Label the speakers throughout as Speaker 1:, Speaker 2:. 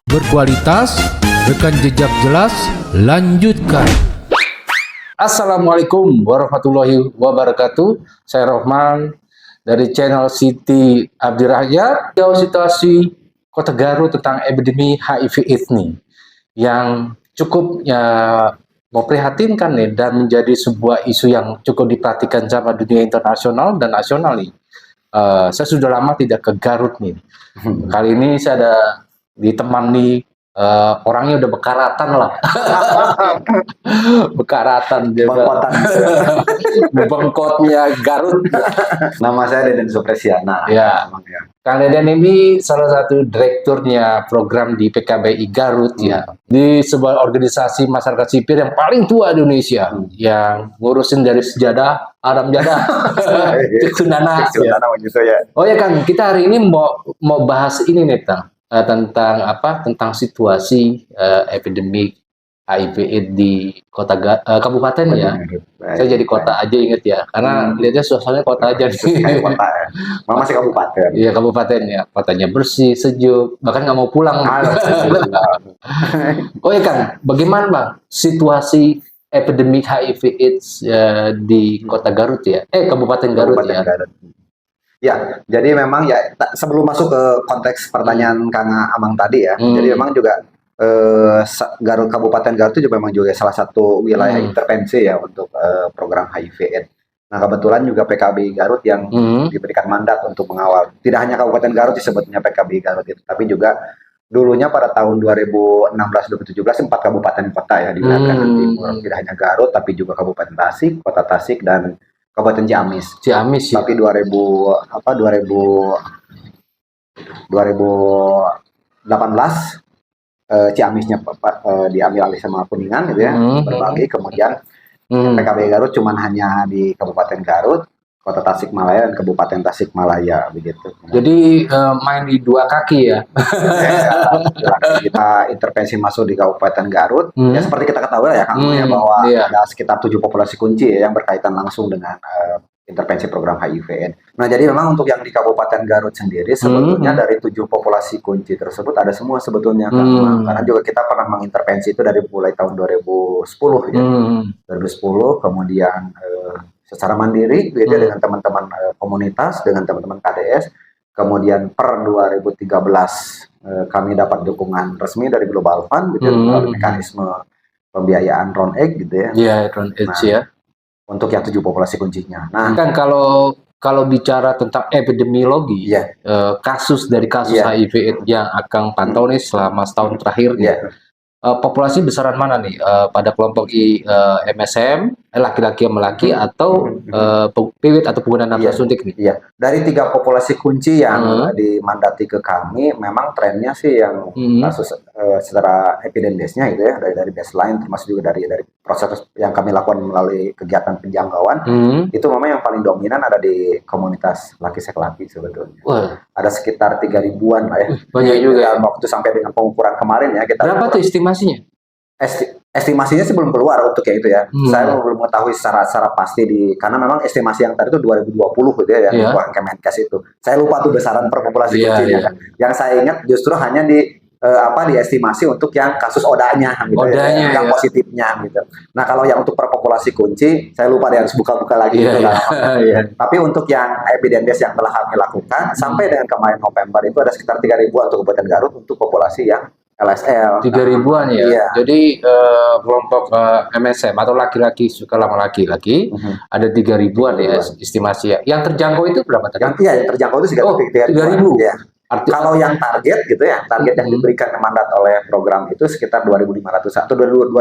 Speaker 1: berkualitas, rekam jejak jelas, lanjutkan. Assalamualaikum warahmatullahi wabarakatuh. Saya Rohman dari channel Siti Abdirahya. Situasi Kota Garut tentang epidemi HIV/AIDS nih, yang cukup memprihatinkan nih dan menjadi sebuah isu yang cukup diperhatikan sama dunia internasional dan nasional nih. Saya sudah lama tidak ke Garut nih. Kali ini saya ada ditemani orangnya udah bekaratan lah. Bekaratan dia. Bengkotnya Garut.
Speaker 2: Nama saya Deden Supresiana.
Speaker 1: Ya. Kang Deden ini salah satu direkturnya program di PKBI Garut ya. Di sebuah organisasi masyarakat sipil yang paling tua di Indonesia, yang ngurusin dari sejadah, Adam Jadah, Ceksunana.
Speaker 2: Ya.
Speaker 1: Oh ya Kang, kita hari ini mau bahas ini nih tentang apa? Tentang situasi epidemi HIV/AIDS di kabupaten ya. Saya jadi kota aja inget ya, karena lihatnya suasananya kota aja nih.
Speaker 2: Kota ya. Masih kabupaten.
Speaker 1: Iya kabupaten ya, kotanya bersih, sejuk, bahkan nggak mau pulang. Oh ya Kang, bagaimana Bang situasi epidemi HIV/AIDS di Kota Garut ya? Kabupaten Garut ya.
Speaker 2: Garut. Ya, jadi memang ya sebelum masuk ke konteks pertanyaan Kang Amang tadi ya, jadi memang juga Kabupaten Garut itu juga memang juga salah satu wilayah intervensi ya untuk program HIV/AIDS. Nah kebetulan juga PKBI Garut yang diberikan mandat untuk mengawal. Tidak hanya Kabupaten Garut disebutnya PKBI Garut itu, tapi juga dulunya pada tahun 2016-2017 4 kabupaten kota ya di wilayah Timur. Tidak hanya Garut tapi juga Kabupaten Tasik, Kota Tasik dan Kabupaten Ciamis.
Speaker 1: Ciamis ya.
Speaker 2: Tapi 2018 Ciamisnya diambil alih sama Kuningan gitu ya, berbagi. Kemudian PKBI Garut cuman hanya di Kabupaten Garut, Kota Tasikmalaya dan Kabupaten Tasikmalaya begitu.
Speaker 1: Jadi main di dua kaki ya.
Speaker 2: Kita intervensi masuk di Kabupaten Garut. Ya seperti kita ketahui ya Kang ya, bahwa ada sekitar 7 populasi kunci ya, yang berkaitan langsung dengan intervensi program HIV/AIDS. Nah jadi memang untuk yang di Kabupaten Garut sendiri sebetulnya dari 7 populasi kunci tersebut ada semua sebetulnya Kang. Karena juga kita pernah mengintervensi itu dari mulai tahun 2010 ya. 2010 kemudian secara mandiri gitu dengan teman-teman komunitas, dengan teman-teman KDS. Kemudian per 2013 kami dapat dukungan resmi dari Global Fund gitu melalui mekanisme pembiayaan Round Egg gitu ya.
Speaker 1: Iya, Round Egg ya.
Speaker 2: Untuk yang 7 populasi kuncinya. Nah,
Speaker 1: kan kalau bicara tentang epidemiologi, kasus dari kasus HIV/AIDS yang akan pantau nih selama setahun terakhir, populasi besaran mana nih pada kelompok MSM, laki-laki yang melaki atau PWIT atau pengguna nafas suntik nih?
Speaker 2: Iya, dari 3 populasi kunci yang dimandati ke kami, memang trennya sih yang kasus secara epidemiologisnya gitu ya, dari baseline termasuk juga dari proses yang kami lakukan melalui kegiatan penjangkauan, itu memang yang paling dominan ada di komunitas laki laki sebetulnya. Ada sekitar 3.000-an lah ya.
Speaker 1: Banyak juga.
Speaker 2: Dalam waktu sampai dengan pengukuran kemarin ya kita.
Speaker 1: Berapa tuh estimasinya?
Speaker 2: Estimasinya sih belum keluar untuk kayak itu ya. Saya belum mengetahui secara pasti karena memang estimasi yang tadi itu 2020 gitu ya, yang Kemenkes itu. Saya lupa tuh besaran per populasi kuncinya kan. Yang saya ingat justru hanya diestimasi untuk yang kasus ODA-nya gitu yang positifnya gitu. Nah, kalau yang untuk per populasi kunci, saya lupa dia harus buka-buka lagi gitu kan. Tapi untuk yang epidemiologi yang telah kami lakukan sampai dengan kemarin November itu ada sekitar 3.000 untuk Kabupaten Garut untuk populasi yang LSL.
Speaker 1: 3.000-an ya. Jadi kelompok MSM atau laki-laki suka lama laki-laki ada 3.000-an ya estimasi ya. Yang terjangkau itu berapa tadi?
Speaker 2: Yang terjangkau itu sekitar
Speaker 1: 3.000.
Speaker 2: Ya. Kalau yang target gitu ya, target yang diberikan mandat oleh program itu sekitar 2.500 atau 2.200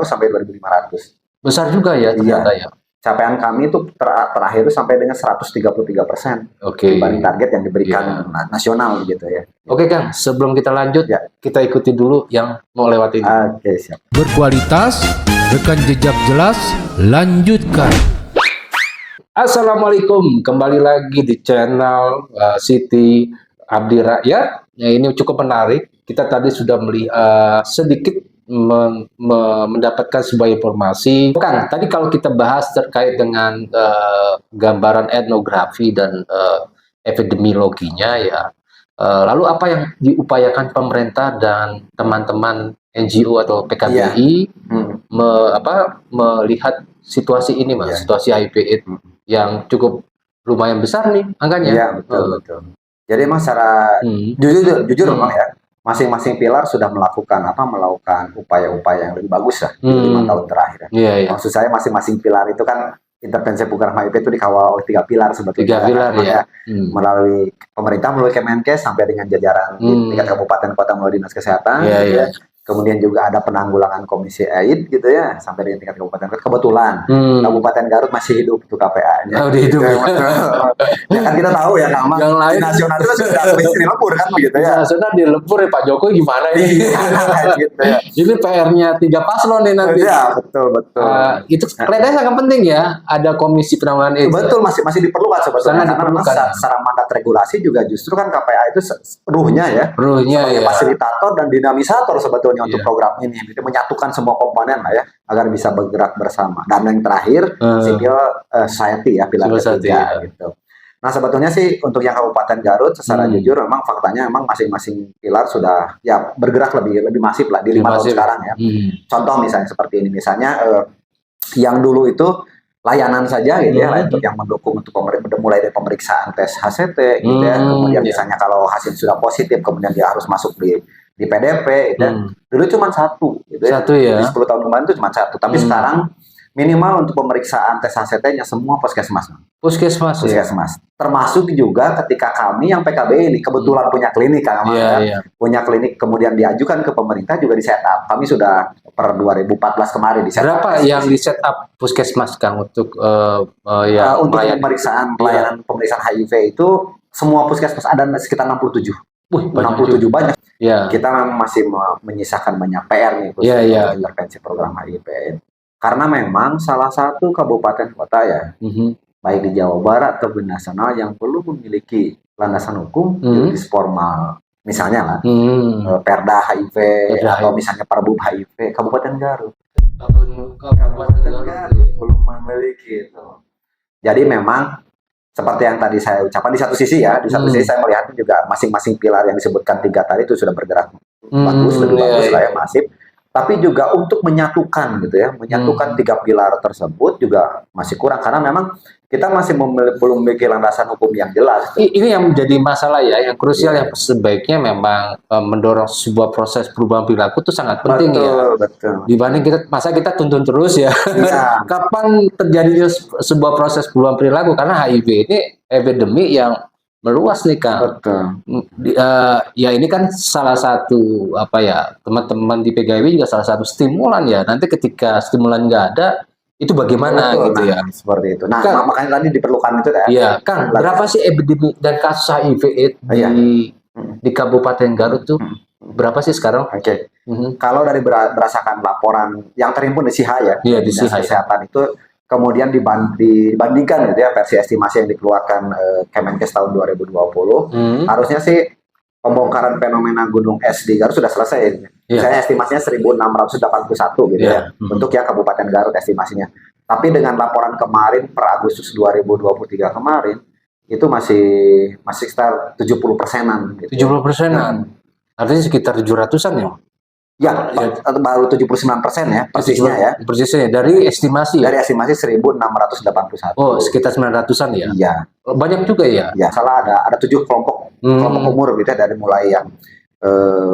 Speaker 2: sampai 2.500.
Speaker 1: Besar juga ya ternyata ya.
Speaker 2: Capaian kami itu terakhir itu sampai dengan 133% dibanding target yang diberikan nasional gitu ya.
Speaker 1: Oke Kang, sebelum kita lanjut kita ikuti dulu yang mau lewat ini.
Speaker 2: Oke, siap.
Speaker 1: Berkualitas, rekam jejak jelas, lanjutkan. Assalamualaikum, kembali lagi di channel Siti Abdirahya. Ini cukup menarik. Kita tadi sudah melihat sedikit mendapatkan sebuah informasi. Kang, tadi kalau kita bahas terkait dengan gambaran etnografi dan epidemiologinya ya, Lalu apa yang diupayakan pemerintah dan teman-teman NGO atau PKBI melihat situasi ini, Mas, situasi HIV/AIDS yang cukup lumayan besar nih angkanya.
Speaker 2: Iya, betul. Jadi emang secara jujur memang ya, masing-masing pilar sudah melakukan upaya-upaya yang lebih bagus lah di 5 tahun terakhir. Maksud saya masing-masing pilar itu kan intervensi program HIV itu dikawal oleh 3 pilar sebetulnya.
Speaker 1: 3 pilar ya.
Speaker 2: Melalui pemerintah, melalui Kemenkes sampai dengan jajaran di tingkat kabupaten kota melalui dinas kesehatan. Kemudian juga ada penanggulangan komisi AIDS gitu ya, sampai dengan tingkat kabupaten. Kebetulan Kabupaten Garut masih hidup untuk KPA-nya.
Speaker 1: Oh, hidup.
Speaker 2: Ya kan kita tahu ya, Kang, yang lain nasional itu sudah istri lebur kan begitu ya.
Speaker 1: Nasional dilebur ya Pak Jokowi gimana ini? Gitu ya. Ini PR-nya 3 paslon nih nanti.
Speaker 2: Iya, betul.
Speaker 1: Itu kelihatannya sangat penting ya, ada komisi penanggulangan AIDS.
Speaker 2: Betul, masih diperlukan sebetulnya. Karena memang secara mandat regulasi juga justru kan KPA itu ruhnya ya. Sebagai fasilitator dan dinamisator sebetulnya untuk program ini, jadi menyatukan semua komponen lah ya agar bisa bergerak bersama. Dan yang terakhir civil society ya, pilar ketiga gitu. Nah sebetulnya sih untuk yang Kabupaten Garut secara jujur memang faktanya memang masing-masing pilar sudah ya bergerak lebih masif lah di 5 tahun sekarang ya. Contoh misalnya seperti ini, misalnya yang dulu itu layanan saja gitu ya, untuk yang mendukung untuk mulai dari pemeriksaan tes HCT gitu ya, kemudian misalnya kalau hasil sudah positif kemudian dia harus masuk di PDP gitu ya. Dulu cuma 1 gitu ya. Di 10 tahun kemarin itu cuma 1, tapi sekarang minimal untuk pemeriksaan tes HCT-nya semua puskesmas. Puskesmas. Termasuk juga ketika kami yang PKB ini kebetulan punya klinik kan, punya klinik kemudian diajukan ke pemerintah juga di setup. Kami sudah per 2014 kemarin di setup.
Speaker 1: Berapa yang di setup puskesmas Kang untuk
Speaker 2: untuk pelayanan pemeriksaan HIV itu semua puskesmas ada sekitar 67. 67 banyak. Kita masih menyisakan banyak PR nih khususnya intervensi program HIV. Karena memang salah satu kabupaten kota ya, baik di Jawa Barat atau di nasional yang belum memiliki landasan hukum juridis formal. Misalnya lah, Perda HIV atau misalnya Perbub HIV, Kabupaten Garut. Kabupaten Garut belum memiliki itu. Jadi memang seperti yang tadi saya ucapkan, di satu sisi saya melihat juga masing-masing pilar yang disebutkan 3 tadi itu sudah bergerak bagus, lebih bagus lah ya, masif. Tapi juga untuk menyatukan gitu ya, menyatukan 3 pilar tersebut juga masih kurang karena memang kita masih belum memiliki landasan hukum yang jelas.
Speaker 1: Ini yang menjadi masalah ya, yang krusial yang sebaiknya memang mendorong sebuah proses perubahan perilaku itu sangat penting
Speaker 2: Betul.
Speaker 1: Dibanding kita tuntun terus ya. Kapan terjadi sebuah proses perubahan perilaku, karena HIV ini epidemi yang meluas nih Kang. Ya ini kan salah satu teman-teman di PKB juga salah satu stimulan ya. Nanti ketika stimulan nggak ada, itu bagaimana gitu ya.
Speaker 2: Seperti itu. Nah, Kang, makanya tadi diperlukan itu ya.
Speaker 1: Iya, Kang. Berapa sih epidemi dan kasus HIV/AIDS di Kabupaten Garut tuh? Berapa sih sekarang?
Speaker 2: Kalau dari berdasarkan laporan yang terhimpun di SIHA ya,
Speaker 1: di SIHA
Speaker 2: kesehatan itu kemudian dibandingkan gitu ya, versi estimasi yang dikeluarkan Kemenkes tahun 2020, harusnya sih pembongkaran fenomena gunung es di Garut sudah selesai. Misalnya estimasinya 1681 gitu ya, untuk ya Kabupaten Garut estimasinya. Tapi dengan laporan kemarin per Agustus 2023 kemarin, itu masih sekitar 70%-an. Gitu.
Speaker 1: 70%-an? Artinya sekitar 700-an ya?
Speaker 2: Ya, baru 79% ya, persisnya ya.
Speaker 1: Persisnya, dari estimasi ya?
Speaker 2: Dari estimasi 1681.
Speaker 1: Oh, sekitar 900-an ya?
Speaker 2: Iya.
Speaker 1: Banyak juga ya?
Speaker 2: Ya, salah ada 7 kelompok umur gitu ya, dari mulai yang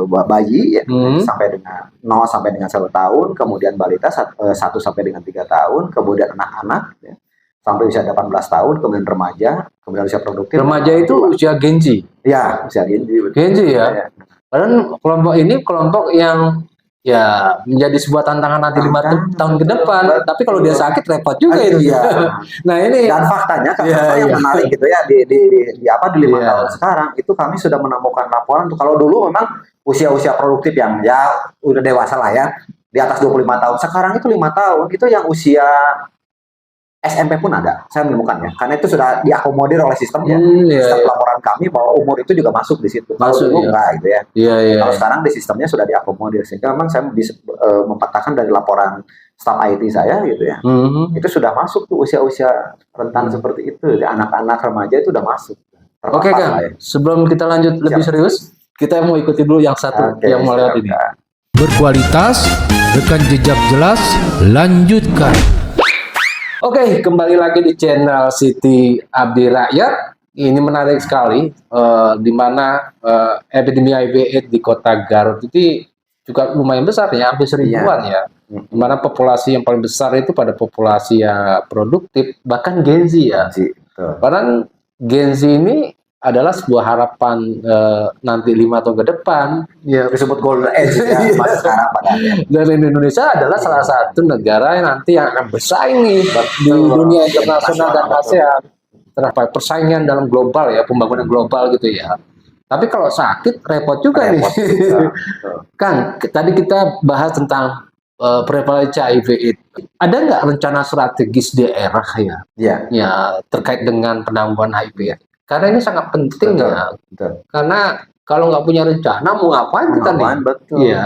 Speaker 2: bayi ya, sampai dengan 0 sampai dengan 1 tahun, kemudian balita 1 sampai dengan 3 tahun, kemudian anak-anak ya, sampai usia 18 tahun, kemudian remaja, kemudian usia produktif.
Speaker 1: Remaja itu usia Genji?
Speaker 2: Ya, usia Genji.
Speaker 1: Genji ya? Karena kelompok ini kelompok yang ya menjadi sebuah tantangan nanti 5 tahun ke depan. Tapi kalau dia sakit repot juga itu. Nah ini
Speaker 2: dan faktanya yang menarik gitu ya di 5 tahun sekarang itu kami sudah menemukan laporan tuh, kalau dulu memang usia-usia produktif yang ya udah dewasa lah ya, di atas 25 tahun. Sekarang itu 5 tahun itu yang usia SMP pun ada, saya menemukannya, karena itu sudah diakomodir oleh sistemnya. Sistem laporan kami bahwa umur itu juga masuk di situ. Masuk enggak gitu ya. Kalau sekarang di sistemnya sudah diakomodir, sehingga memang saya bisa mempatahkan dari laporan staf IT saya gitu ya. Itu sudah masuk tuh usia-usia rentan seperti itu, anak-anak remaja itu sudah masuk.
Speaker 1: Oke Kang,
Speaker 2: lah ya.
Speaker 1: sebelum kita lanjut lebih serius, kita mau ikuti dulu yang satu yang mau lewat ini.
Speaker 3: Berkualitas, rekam jejak jelas, lanjutkan.
Speaker 1: Oke, kembali lagi di channel Siti Abdi Rakyat. Ini menarik sekali, di mana epidemi HIV/AIDS di kota Garut itu juga lumayan besar ya, hampir 1000-an ya. Di mana populasi yang paling besar itu pada populasi yang produktif, bahkan Gen Z ya. Karena Gen Z ini adalah sebuah harapan nanti 5 tahun ke depan.
Speaker 2: Ya, disebut golden age ya, masa sekarang padanya.
Speaker 1: Dan Indonesia adalah salah satu negara yang nanti yang akan bersaing nih di dunia internasional dan ASEAN. Terhadap persaingan dalam global ya, pembangunan global gitu ya. Tapi kalau sakit repot juga nih. Kang, tadi kita bahas tentang prevalensi HIV/AIDS. Ada nggak rencana strategis daerah ya? Ya, terkait dengan penanggulangan HIV/AIDS. Karena ini sangat penting ya. Karena kalau nggak punya rencana mau ngapain kita nih? Iya.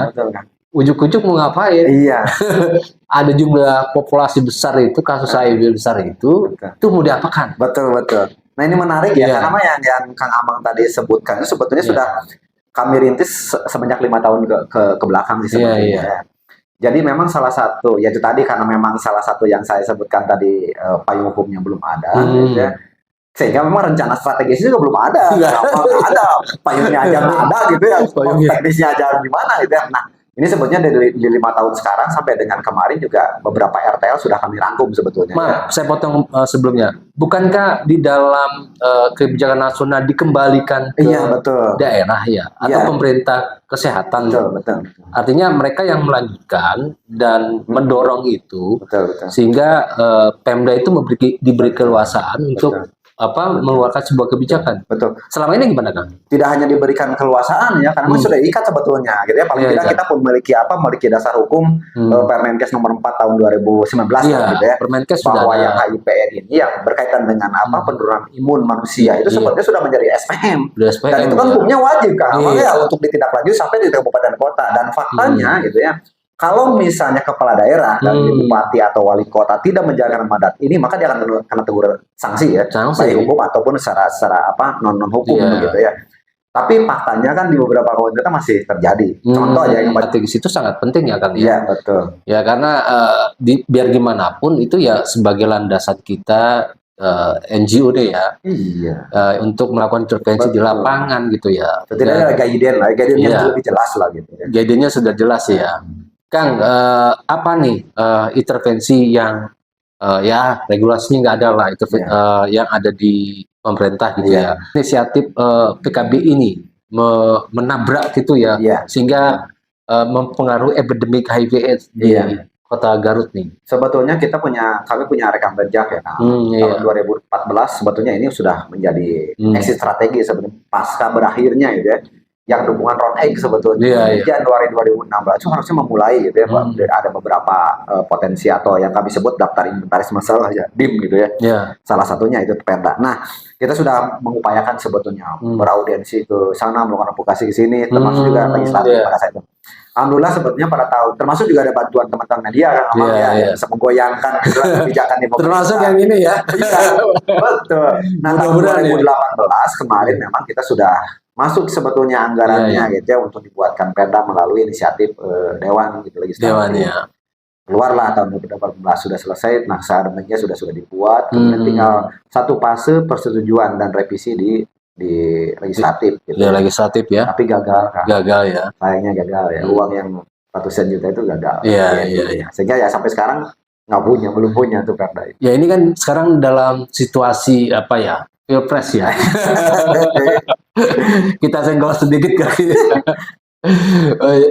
Speaker 1: Ujuk-ujuk mau ngapain?
Speaker 2: Iya.
Speaker 1: Ada jumlah populasi besar itu, kasus HIV besar itu mau diapakan?
Speaker 2: Betul. Nah ini menarik ya, karena yang Kang Amang tadi sebutkan itu sebetulnya sudah kami rintis semenjak 5 tahun ke belakang sih sebetulnya. Jadi memang salah satu, yaitu tadi karena memang salah satu yang saya sebutkan tadi payung hukumnya belum ada, gitu ya. Sehingga memang rencana strategis juga belum ada, nggak ada, payungnya aja nggak ada gitu ya, teknisnya aja gimana gitu ya. Nah ini sebetulnya dari 5 tahun sekarang sampai dengan kemarin juga beberapa RTL sudah kami rangkum sebetulnya.
Speaker 1: Saya potong sebelumnya. Bukankah di dalam kebijakan nasional dikembalikan ke daerah ya? Atau pemerintah kesehatan?
Speaker 2: Betul.
Speaker 1: Artinya mereka yang melanjutkan dan mendorong itu. Sehingga Pemda itu diberi keleluasaan untuk mengeluarkan sebuah kebijakan.
Speaker 2: Betul.
Speaker 1: Selama ini gimana Kang?
Speaker 2: Tidak hanya diberikan keleluasaan ya, karena sudah ikat sebetulnya, gitu ya. Paling tidak kita pun memiliki dasar hukum Permenkes nomor 4 tahun 2019 gitu ya.
Speaker 1: Permenkes
Speaker 2: bahwa yang HIV/AIDS ini yang berkaitan dengan penurunan imun manusia itu sebetulnya sudah menjadi SPM. Dan itu kan hukumnya wajib kan, makanya untuk ditindaklanjuti sampai di kabupaten kota. Dan faktanya gitu ya, kalau misalnya kepala daerah dan bupati atau wali kota tidak menjalankan mandat ini, maka dia akan kena tegur sanksi ya, baik hukum ataupun secara non hukum gitu ya. Tapi faktanya kan di beberapa kabupaten kita masih terjadi. Contoh aja yang
Speaker 1: strategis itu sangat penting ya kan ya.
Speaker 2: Iya betul.
Speaker 1: Ya karena biar gimana pun itu ya sebagai landasan kita NGO deh ya. Untuk melakukan intervensi di lapangan gitu ya.
Speaker 2: Setidaknya ada guidance-nya lebih jelas lah gitu ya.
Speaker 1: Guidance-nya sudah jelas ya. Kang, apa nih intervensi yang regulasinya nggak ada lah, yang ada di pemerintah gitu ya. Inisiatif PKB ini menabrak gitu ya, sehingga mempengaruhi epidemik HIV/AIDS di kota Garut nih.
Speaker 2: Sebetulnya kami punya rekam jejak ya. Tahun 2014 sebetulnya ini sudah menjadi exit strategi sebetulnya pasca berakhirnya gitu ya. Yang dukungan Round Egg sebetulnya Januari 2016 itu harusnya memulai gitu ya. Ada beberapa potensi atau yang kami sebut daftar inventaris masalah ya, DIM gitu ya. Salah satunya itu Pemda. Nah kita sudah mengupayakan sebetulnya beraudiensi ke sana, melakukan advokasi ke sini, termasuk juga legislatif pada saat itu. Alhamdulillah sebetulnya pada tahun, termasuk juga ada bantuan teman-teman media kan, yang bisa menggoyangkan kebijakan di
Speaker 1: termasuk yang ini ya.
Speaker 2: Betul. Nah tahun 2018 kemarin memang kita sudah masuk sebetulnya anggarannya gitu ya untuk dibuatkan perda melalui inisiatif Dewan gitu legislatif. Keluarlah tahun 2018 sudah selesai, naskah amendementnya sudah dibuat, kemudian tinggal satu fase persetujuan dan revisi di legislatif gitu.
Speaker 1: Di legislatif ya.
Speaker 2: Tapi gagal kan.
Speaker 1: Gagal ya.
Speaker 2: Sayangnya gagal ya. Uang yang ratusan juta itu gagal.
Speaker 1: Iya.
Speaker 2: Sehingga ya sampai sekarang belum punya tuh perda.
Speaker 1: Ya ini kan sekarang dalam situasi Pilpres ya. Kita senggol sedikit kali.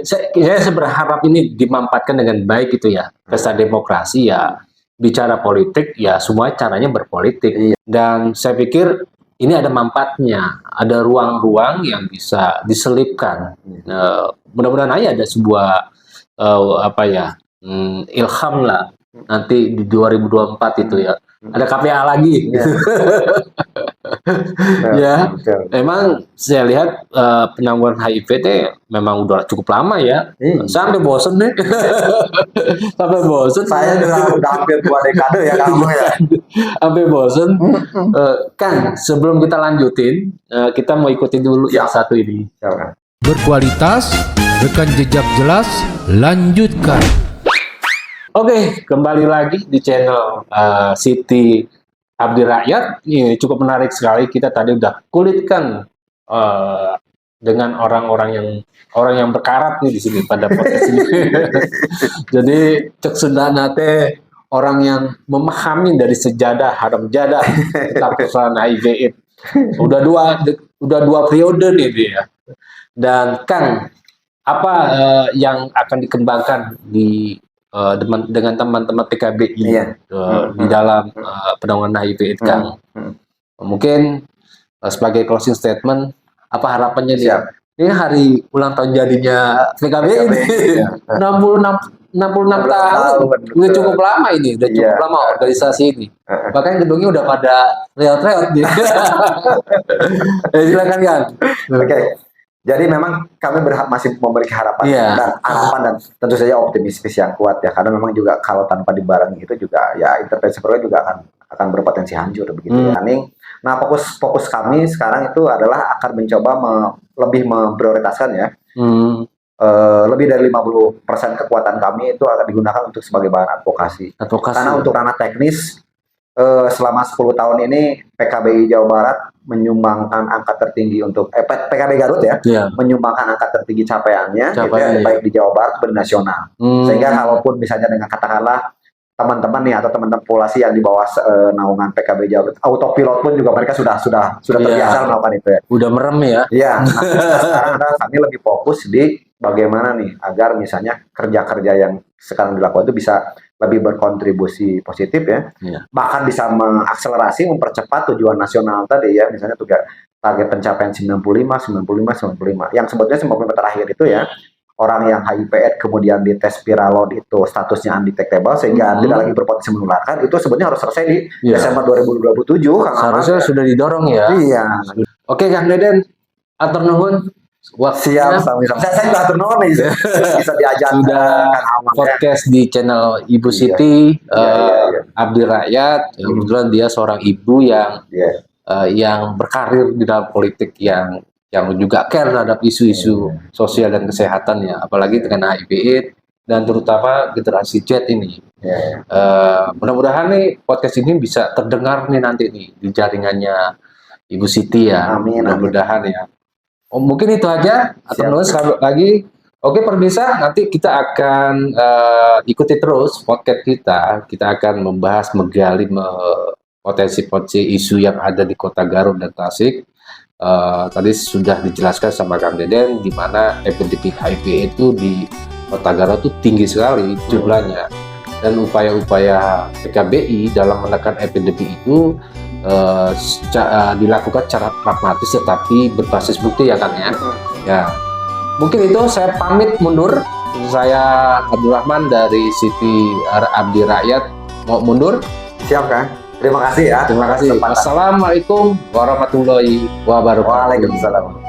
Speaker 1: Saya berharap ini dimampatkan dengan baik gitu ya. Pesta demokrasi ya, bicara politik ya, semua caranya berpolitik. Dan saya pikir ini ada manfaatnya, ada ruang-ruang yang bisa diselipkan. Mudah-mudahan aja ada sebuah ilham lah nanti di 2024 itu ya. Ada KPA lagi. Ya, emang saya lihat penanggulangan HIV itu memang udah cukup lama ya. Sampai bosen nih. Sampai bosen.
Speaker 2: Saya udah hampir 2 dekade ya kamu ya.
Speaker 1: Sampai bosen. Kang, sebelum kita lanjutin, kita mau ikutin dulu yang satu ini.
Speaker 3: Berkualitas, rekam jejak jelas, lanjutkan.
Speaker 1: Oke, kembali lagi di channel Siti Abdi Rakyat. Ini cukup menarik sekali. Kita tadi udah kulitkan dengan orang yang berkarat nih di sini pada podcast ini. Jadi cek sundana teh orang yang memahami dari sejadah haram jadah tentang persoalan HIV/AIDS. Udah dua periode nih dia. Dan Kang, apa yang akan dikembangkan dengan teman-teman PKBI di dalam penanggulangan HIV/AIDS, Kang? Mungkin sebagai closing statement, apa harapannya nih? Ini hari ulang tahun jadinya PKBI ini 66 tahun, udah cukup lama ini, udah cukup lama organisasi ini. Bahkan gedungnya udah pada reot-reot nih. Silakan, Kang.
Speaker 2: Oke. Jadi memang kami masih memiliki harapan dan harapan dan tentu saja optimistis yang kuat ya, karena memang juga kalau tanpa dibarengi itu juga ya intervensi program juga akan berpotensi hancur begitu ya. Nah fokus kami sekarang itu adalah akan mencoba lebih memprioritaskan ya. Lebih dari 50% kekuatan kami itu akan digunakan untuk sebagai bahan advokasi. Karena untuk ranah teknis selama 10 tahun ini PKBI Jawa Barat menyumbangkan angka tertinggi untuk PKBI Garut ya, menyumbangkan angka tertinggi capaiannya gitu ya, baik di Jawa Barat maupun nasional. Sehingga kalaupun misalnya dengan katakanlah teman-teman nih atau teman-teman populasi yang di bawah naungan PKBI Jawa Barat, autopilot pun juga mereka sudah terbiasa melakukan itu ya.
Speaker 1: Udah merem ya.
Speaker 2: Iya. Sekarang kami lebih fokus di bagaimana nih agar misalnya kerja-kerja yang sekarang dilakukan itu bisa lebih berkontribusi positif ya, bahkan bisa mengakselerasi, mempercepat tujuan nasional tadi ya, misalnya target pencapaian 95, yang sebetulnya 95 terakhir itu ya, orang yang HIV/AIDS kemudian dites viralon itu statusnya undetectable sehingga tidak lagi berpotensi menularkan, itu sebetulnya harus selesai di Desember 2027.
Speaker 1: Seharusnya sudah didorong ya. Iya. Oke, Kang Deden, atur nuhun.
Speaker 2: Siap, sama-sama. Saya juga atur nuhun nih, bisa diajak
Speaker 1: sudah podcast di channel Ibu Siti Abdi Rakyat. Kebetulan dia seorang ibu yang berkarir di dalam politik, yang juga care terhadap isu-isu sosial dan kesehatan ya, apalagi dengan HIV/AIDS dan terutama generasi Z ini. Mudah-mudahan nih podcast ini bisa terdengar nih nanti nih di jaringannya Ibu Siti ya. Mudah-mudahan ya. Mungkin itu aja. Atau nulis sekali lagi. Oke, pemirsa, nanti kita akan ikuti terus podcast kita. Kita akan membahas, menggali potensi-potensi isu yang ada di Kota Garut dan Tasik. Tadi sudah dijelaskan sama Kang Deden di mana epidemi HIV itu di Kota Garut itu tinggi sekali jumlahnya, dan upaya-upaya PKBI dalam menekan epidemi itu dilakukan secara pragmatis tetapi berbasis bukti ya, Kang ya. Ya, mungkin itu saya pamit mundur. Saya Abdul Rahman dari Siti Abdi Rakyat mau mundur.
Speaker 2: Siap, Kang. Terima kasih ya.
Speaker 1: Terima kasih. Assalamualaikum warahmatullahi wabarakatuh.
Speaker 2: Waalaikumsalam.